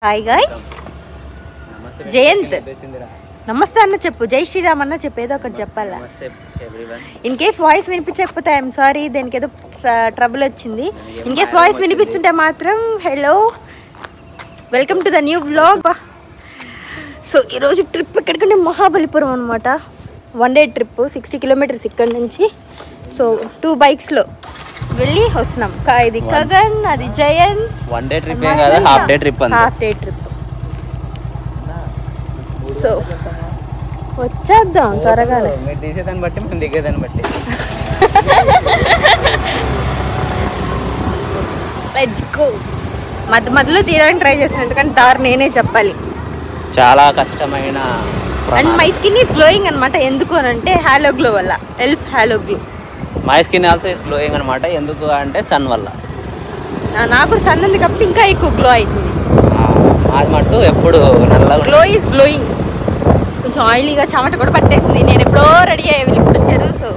Hi guys, Jayant నమస్తే అన్న చెప్పు, జై శ్రీరామ్ అన్న చెప్పు, ఏదో ఒకటి చెప్పాలా. ఇన్ కేస్ వాయిస్ వినిపించకపోతే ఐఎమ్ సారీ, దానికి ఏదో ట్రబుల్ వచ్చింది. ఇన్ కేస్ వాయిస్ వినిపిస్తుంటే మాత్రం hello, welcome to the new vlog. So ఈరోజు ట్రిప్ ఎక్కడికంటే మహాబలిపురం అనమాట. 1 డే ట్రిప్, 60 కిలోమీటర్స్ ఇక్కడ నుంచి. సో 2 బైక్స్లో వెళ్ళి వస్తున్నాం. ఇది గగన్, అది జయంత్. 1 డే ట్రిప్ కాదు, హాఫ్ డే ట్రిప్. సో వచ్చేద్దాం త్వరగానే. మీరు తీసేదాన్ని బట్టి మేము దిగేదాన్ని బట్టి. Let's go. మధ్యలో తీయడానికి ట్రై చేస్తాను, ఎందుకంటే దారి నేనే చెప్పాలి. చాలా కష్టమైన. And my skin is glowing అనమాట. ఎందుకు అని అంటే హాలో గ్లో వల్ల, elf hollow glow. My skin also is glowing అనమాట. ఎందుకు అంటే సన్ వల్ల. నాకు సన్ ఉంది కాబట్టి ఇంకా ఎక్కువ గ్లో అవుతుంది. అది మట్టు ఎప్పుడు నల్లగా గ్లో ఈస్ గ్లోయింగ్. కొంచెం ఆయిలీగా చెమట కూడా పట్టేసింది. నేను ఎప్పుడో రెడీ అయ్యే వీళ్ళు ఇప్పుడు వచ్చారు. So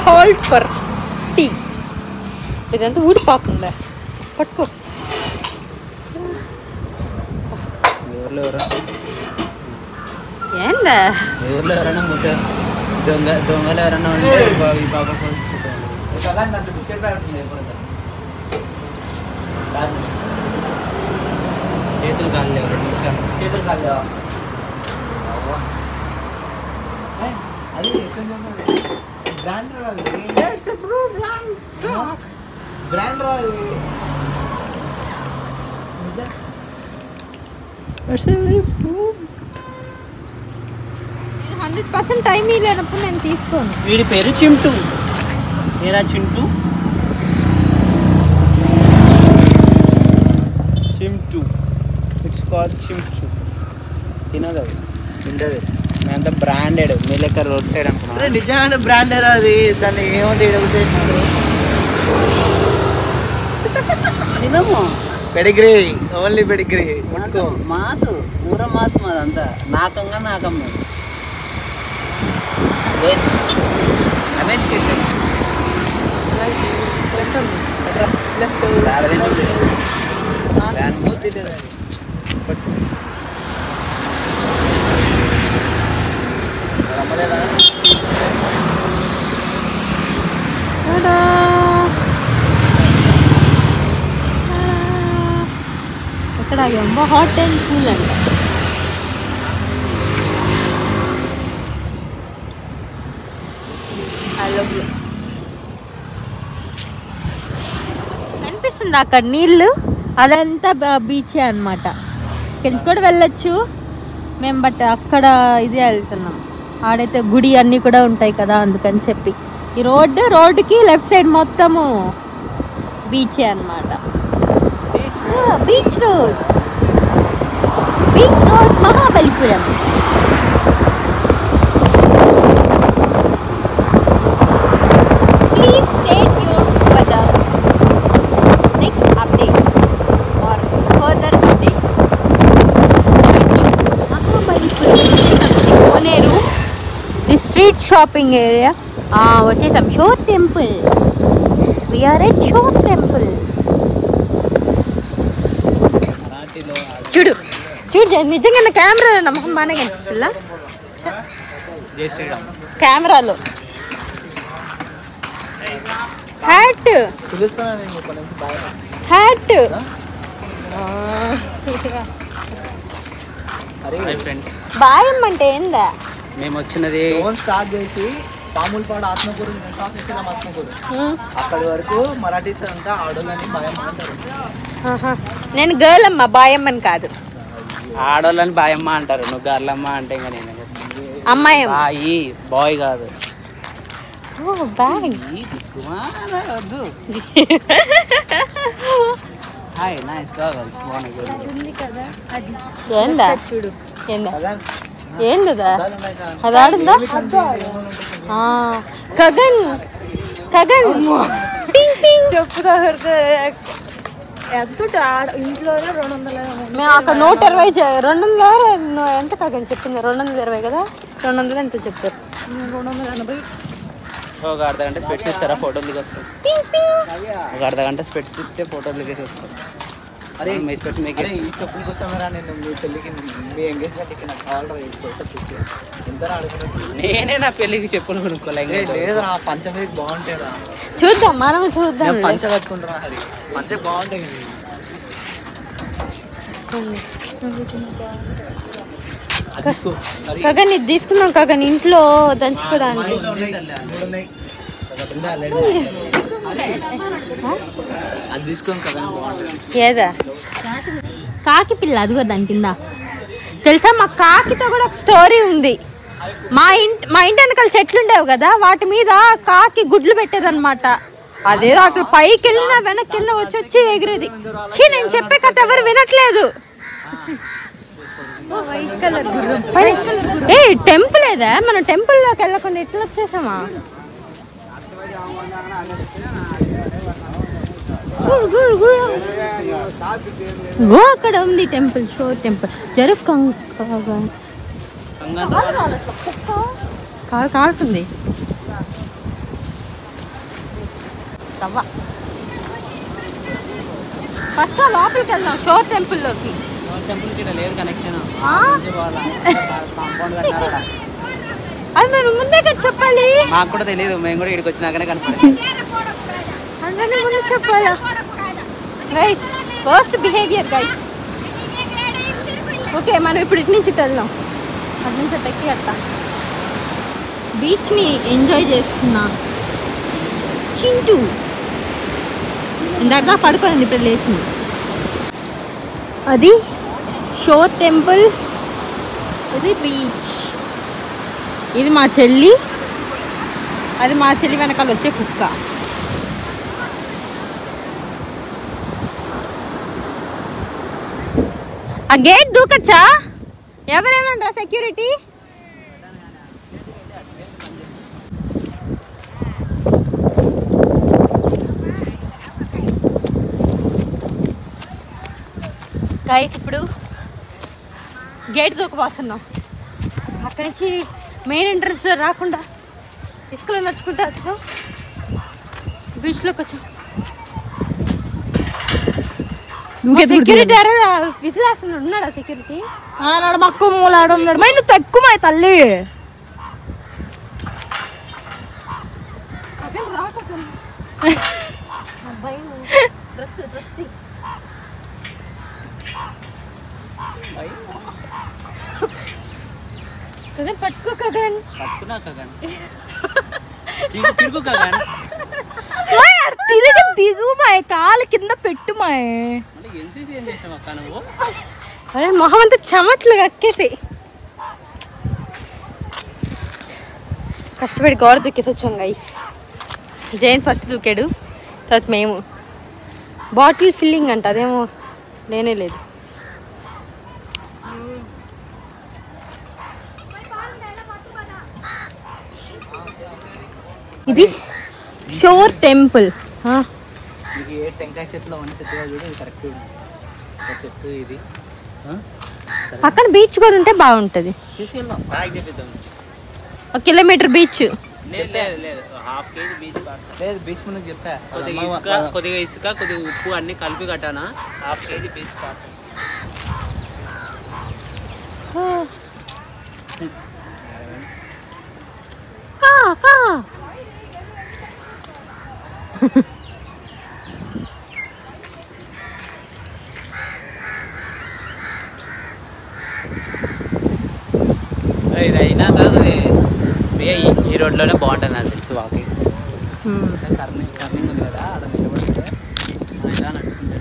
halt for tea. ఇదంతా ఊడిపోతుందా, పట్టుకో. ఏందా ఊర్లో ఎవరైనా దొంగలు ఎవరైనా ఉంటే చేతులు కాళ్ళు లేవు, 2 నిమిషాలు చేతులు కాళ్ళు లేవా? అది బ్రాండ్ రాదు, బ్రాండ్ రాదు. 100% టైం లేనప్పుడు నేను తీసుకోను. వీడి పేరు చింటూ. నేనా చింటూ? Chintu, it's called Chintu. తినదు, అది తింటది. మేమంతా బ్రాండెడ్, మీ లెక్క రోడ్ సైడ్ అనుకున్నాం. నిజంగా బ్రాండెడ్ అది. దాన్ని ఏమంటే తినము. Pedigree, only pedigree. మాసు, ఊర మాసు మాదంతా. నాకంగా నాకమ్మ ఇక్కడ హాట్ అండ్ కూల్ అంట. కనిపిస్తుంది అక్కడ నీళ్ళు, అదంతా బీచే అనమాట. ఇక్కడి కూడా వెళ్ళొచ్చు మేము, బట్ అక్కడ ఇదే వెళ్తున్నాం. ఆడైతే గుడి అన్నీ కూడా ఉంటాయి కదా, అందుకని చెప్పి. ఈ రోడ్డుకి లెఫ్ట్ సైడ్ మొత్తము బీచే అనమాట. Beach road Mahabalipuram. Please stay tuned for the next update or further update. Koneru, the street shopping area. వచ్చేసాం shore temple. We are at shore temple. చూడు నిజంగా నా కెమెరా నమ్మకం బాగానే కనిపిస్తుందా కెమెరాలో. హ్యాట్ బాయం అంటే ఏందా? మేము వచ్చినది స్టార్ట్ చేసి పాములపాడు ఆత్మకూరు, అక్కడి వరకు మరాఠీస్ అంతా ఆడోళ్ళని బాయమ్మ అంటారు. నేను గర్ల్ అమ్మ, బాయమ్మని కాదు. ఆడోళ్ళని బాయమ్మ అంటారు, నువ్వు గర్లమ్మ అంటే ఇంకా నేను అమ్మాయి బాయ్ కాదు. Hi, nice girls. ఏందా చూడు, ఏందా అది ఆడుందా? గగన్ చెప్పుదా ఎంత ఇంట్లోనే 200 మేము అక్కడ 120 200 ఎంత కాకండి చెప్పింది 220 కదా 200 ఎంత చెప్పారు 280 ఒక అర్ధగంట స్పెట్స్ ఇస్తారా ఫోటోలు దిగి వస్తాం ఒక అర్ధగంట స్పెట్స్ ఇస్తే ఫోటోలు దిగేసి వస్తాం అరే మీ స్పెట్స్ మీకు ఈ చెప్పుల కోసమేరా నేను మీ పెళ్ళికి మీ ఎంగేజ్మెంట్కి నాకు కావాలి ఎంత నేనే నా పెళ్ళికి చెప్పులు కొనుక్కోలే లేదురా పంచ మీద బాగుంటాయిరా చూద్దాం మనం చూద్దాం పంచ కట్టుకుంటున్నా అది పంచ బాగుంటాయి కాగా ఇది తీసుకుందాం కాగా ఇంట్లో దంచుకోవడానికి అది తీసుకోం కదా ఏదా కాకి పిల్ల అది కూడా దాని కింద తెలుసా మా కాకితో కూడా ఒక స్టోరీ ఉంది మా ఇంటి వెనకాల చెట్లు ఉండేవి కదా వాటి మీద కాకి గుడ్లు పెట్టేదన్నమాట అదేదో అక్కడ పైకి వెళ్ళినా వెనక్కి వెళ్ళినా వచ్చి ఎగిరేది నేను చెప్పే కథ ఎవరు వినట్లేదు ఏ టెంపుల్ ఏదా మనం టెంపుల్లోకి వెళ్ళకుండా ఎట్లా వచ్చేసామా గో అక్కడ ఉంది టెంపుల్ షో టెంపుల్ జరుపు కాలుతుంది ఫస్ట్ లోపలికి వెళ్దాం షో టెంపుల్లోకి అది మనం ముందే కదా చెప్పాలి మాకు కూడా తెలియదు మేము కూడా ఇక్కడికి వచ్చినాకనే కనపడింది అందరినీ ముందు చెప్పాలా guys first behaviour guys okay మనం ఇప్పుడు ఇటు నుంచి వెళ్దాం అటు నుంచి ఎక్కి వెళ్తాం బీచ్ని ఎంజాయ్ చేస్తున్నా చింటూ ఇందాక పడుకోండి ఇప్పుడు లేచింది అది షో టెంపుల్ ఇది బీచ్ ఇది మా చెల్లి అది మా చెల్లి వెనకాల వచ్చే కుక్క ఆ గేట్ దూకచ్చా ఎవరేమన్నా సెక్యూరిటీ గైస్ ఇప్పుడు గేట్ దూకపోతున్నాం అక్కడి నుంచి మెయిన్ ఎంట్రన్స్ రాకుండా ఇసుకలో నడుచుకుంటూ వచ్చాం బీచ్లోకి వచ్చాం సెక్యూరిటీ విసిలేస్తున్నాడు ఉన్నాడా సెక్యూరిటీ ఆనాడు మక్కు మూలాడు ఉన్నాడు మరి నువ్వు తక్కువ మా తల్లి పట్టుకో కగన్ తిరిగి దిగు మాయ కాలు కింద పెట్టు మాయ అరే మొహం అంతా చెమట్లు కక్కేసి కష్టపడి గోడ దూకేసి వచ్చాం గైస్ జైన్ ఫస్ట్ దూకాడు తర్వాత మేము బాటిల్ ఫిల్లింగ్ అంట అదేమో లేనే లేదు ఇది షోర్ టెంపుల్ టెంకాయ చెట్లు అవన్నీ చెట్టు చూడు కరెక్ట్ చెట్టు ఇది పక్కన బీచ్ కూడా ఉంటే బాగుంటుంది తీసుకెళ్దాం 1 కిలోమీటర్ బీచ్ లేదు బీచ్ ముందు చెప్పా కొద్దిగా ఇసుక కొద్దిగా ఉప్పు అన్ని కలిపి కట్టానా ½ కేజీ బీచ్ పాస్ ఇది అయినా కాదు ఈ రోడ్లోనే బాగుంటుంది నాకు తెలిసి వాకింగ్ టర్నింగ్ ఉంది కదా అక్కడ నిలబడితే ఇలా నడుచుకుంటే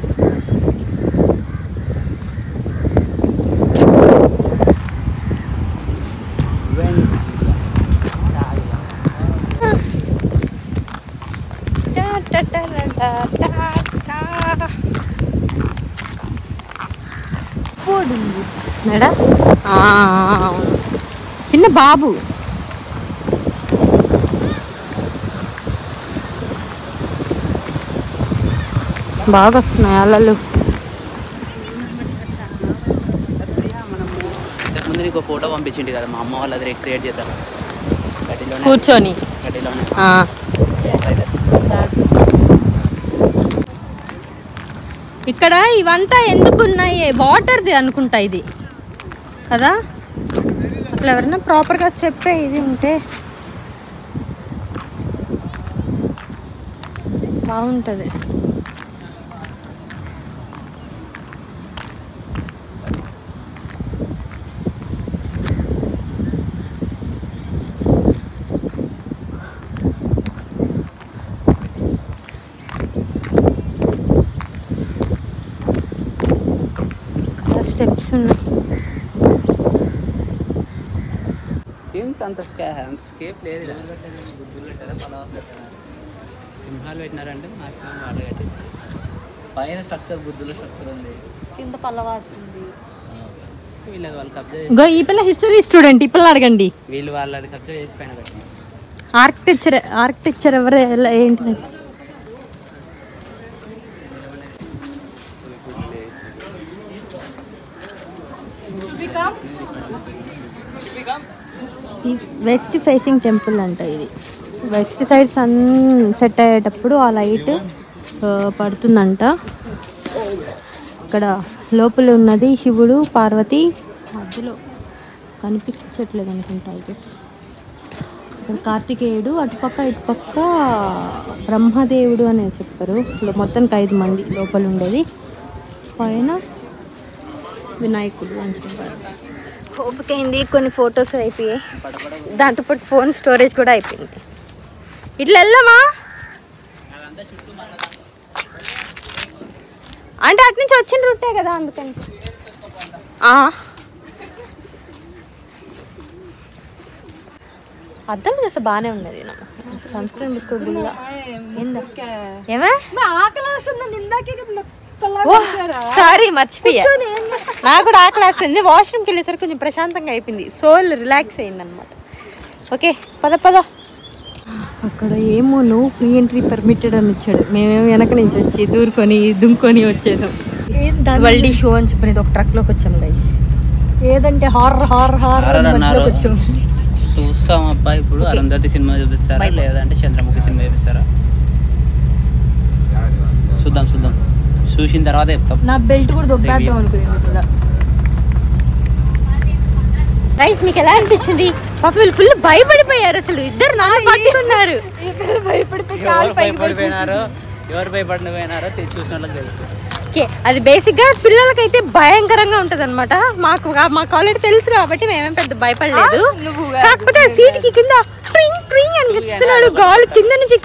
మేడా చిన్న బాబు బాగా వస్తున్నాయి అలలు. ఇంతకుముందు నీకు ఫోటో పంపించింది కదా మా అమ్మ వాళ్ళు, అది రిక్రియేట్ చేద్దాం కూర్చొని. ఇక్కడ ఇవంతా ఎందుకున్నాయి? వాటర్ది అనుకుంటా ఇది కదా. అట్లా ఎవరైనా ప్రాపర్గా చెప్పే ఇది ఉంటే బాగుంటుంది. స్టెప్స్ ఉన్నాయి. అంత స్కేప్ లేదు. సింహాలు పెట్టినారంటే మాక్సిమం వాళ్ళు కట్టి పైన స్ట్రక్చర్ బుద్ధుల స్ట్రక్చర్ ఉంది, కింద పల్లవాసి ఉంది. వీళ్ళది వాళ్ళు కబ్జా. ఈ పిల్ల హిస్టరీ స్టూడెంట్, ఈ పిల్ల అడగండి. వీళ్ళు వాళ్ళది కబ్జా చేసి పైన కట్టినారు. ఆర్కిటెక్చర్ ఎవరు ఏంటి? వెస్ట్ ఫేసింగ్ టెంపుల్ అంట ఇది. వెస్ట్ సైడ్ సన్ సెట్ అయ్యేటప్పుడు ఆ లైట్ పడుతుందంట. ఇక్కడ లోపల ఉన్నది శివుడు పార్వతి, మధ్యలో కనిపించట్లేదు అనుకుంటా. అయితే ఇక్కడ కార్తికేయుడు, అటుపక్క ఇటుపక్క బ్రహ్మదేవుడు అని చెప్పారు. మొత్తానికి 5 మంది లోపల ఉండేది, పైన వినాయకుడు అని చెప్పారు. ఓపికైంది, కొన్ని ఫొటోస్ అయిపోయాయి, దాంతోపాటు ఫోన్ స్టోరేజ్ కూడా అయిపోయింది. ఇట్లా వెళ్దామా అంటే అటు నుంచి వచ్చిన రూటే కదా, అందుకని. అర్థం చేస్తే బాగానే ఉన్నది. సన్ స్క్రీన్ తీసుకోకుండా ఏమే సారీ మర్చిపోయా, నాకు కూడా ఆకలి వేస్తుంది. వాష్రూమ్కి వెళ్ళేసరికి కొంచెం ప్రశాంతంగా అయిపోయింది, సోల్ రిలాక్స్ అయింది అనమాట. ఓకే పద పద. అక్కడ ఏమో నువ్వు ఫ్రీ ఎంట్రీ పర్మిటెడ్ అని వచ్చాడు. మేమేమో వెనక నుంచి వచ్చి దూరుకొని దుంకొని వచ్చేసాం. వరల్డ్ షో అని చెప్పినది ఒక ట్రక్లోకి వచ్చాం గైస్. ఏదంటే హారర్ హారర్ హారర్ వచ్చాం. చూస్తాం అబ్బా. ఇప్పుడు అరుంధతి సినిమా చూపిస్తారా లేదంటే చంద్రముఖి సినిమా చూపిస్తారా? చూద్దాం చూద్దాం, చూసిన తర్వాత చెప్తాం. నా బెల్ట్ కూడా దొబ్బేద్దాం అనుకున్నాను. గైస్ మీకు ఎలా అనిపించింది? పాప వీళ్ళు ఫుల్ భయపడిపోయారు, అసలు ఇద్దరు నన్ను పట్టుకున్నారు. ఎవరు భయపడిపోయినారో చూసిన వాళ్ళకి తెలుసు. ఓకే, అది బేసిక్గా పిల్లలకైతే భయంకరంగా ఉంటుంది అనమాట. మాకు ఆల్రెడీ తెలుసు కాబట్టి మేమేం పెద్ద భయపడలేదు. కాకపోతే సీట్కి కింద ట్రింగ్ ట్రింగ్ అని ఇస్తున్నాడు, గాలి కింద నుంచి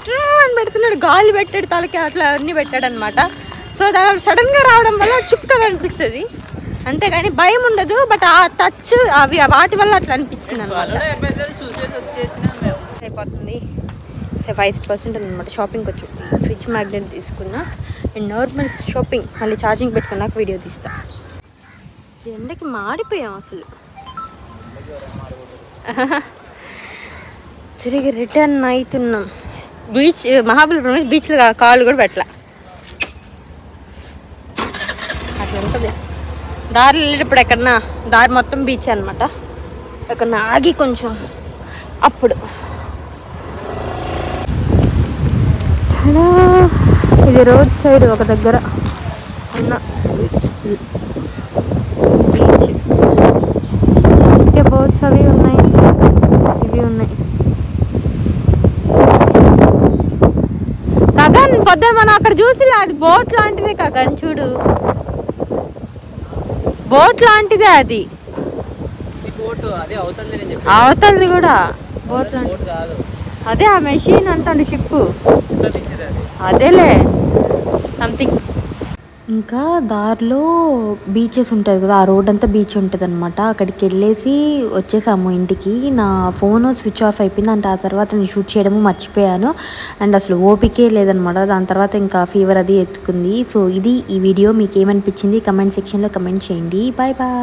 అని పెడుతున్నాడు, గాలి పెట్టాడు, తలకి అట్లా అన్ని పెట్టాడు అనమాట. సో దాని సడన్ గా రావడం వల్ల చుక్కగా అనిపిస్తుంది, అంతేగాని భయం ఉండదు. బట్ ఆ టచ్ అవి వాటి వల్ల అట్లా అనిపించింది అనమాట. అయిపోతుంది 5% అనమాట. షాపింగ్కి వచ్చి ఫ్రిడ్జ్ మ్యాగ్నెట్ తీసుకున్నా అండ్ నార్మల్ షాపింగ్, మళ్ళీ ఛార్జింగ్ పెట్టుకున్నాక వీడియో తీస్తా. ఎండకి మాడిపోయాం అసలు. తిరిగి రిటర్న్ అవుతున్నాం. బీచ్ మహాబలిపురం బీచ్లో కాళ్ళు కూడా పెట్టలే, అట్లా ఉంటుంది. దారి వెళ్ళేటప్పుడు ఎక్కడన్నా దారి మొత్తం బీచ్ అనమాట. ఎక్కడన్నా ఆగి కొంచెం అప్పుడు. ఇది రోడ్ సైడ్ ఒక దగ్గర ఉన్న బీచ్. ఇంకా బోట్స్ అవి ఉన్నాయి, ఇవి ఉన్నాయి. కాకా పొద్దున మనం అక్కడ చూసి అది బోట్ లాంటిదే కాకా, చూడు బోట్ లాంటిదే అది. అవతలది కూడా బోట్ లాంటిది, అదే ఆ మెషిన్ అంటాడు షిప్, అదేలే సంథింగ్. ఇంకా దారిలో బీచెస్ ఉంటుంది కదా, ఆ రోడ్ అంతా బీచ్ ఉంటుంది అనమాట. అక్కడికి వెళ్ళేసి వచ్చేసాము ఇంటికి. నా ఫోన్ స్విచ్ ఆఫ్ అయిపోయింది అంటే ఆ తర్వాత నేను షూట్ చేయడము మర్చిపోయాను. అండ్ అసలు ఓపికే లేదనమాట. దాని తర్వాత ఇంకా ఫీవర్ అది ఎత్తుకుంది. సో ఇది ఈ వీడియో. మీకు ఏమనిపించింది కమెంట్ సెక్షన్లో కమెంట్ చేయండి. Bye bye.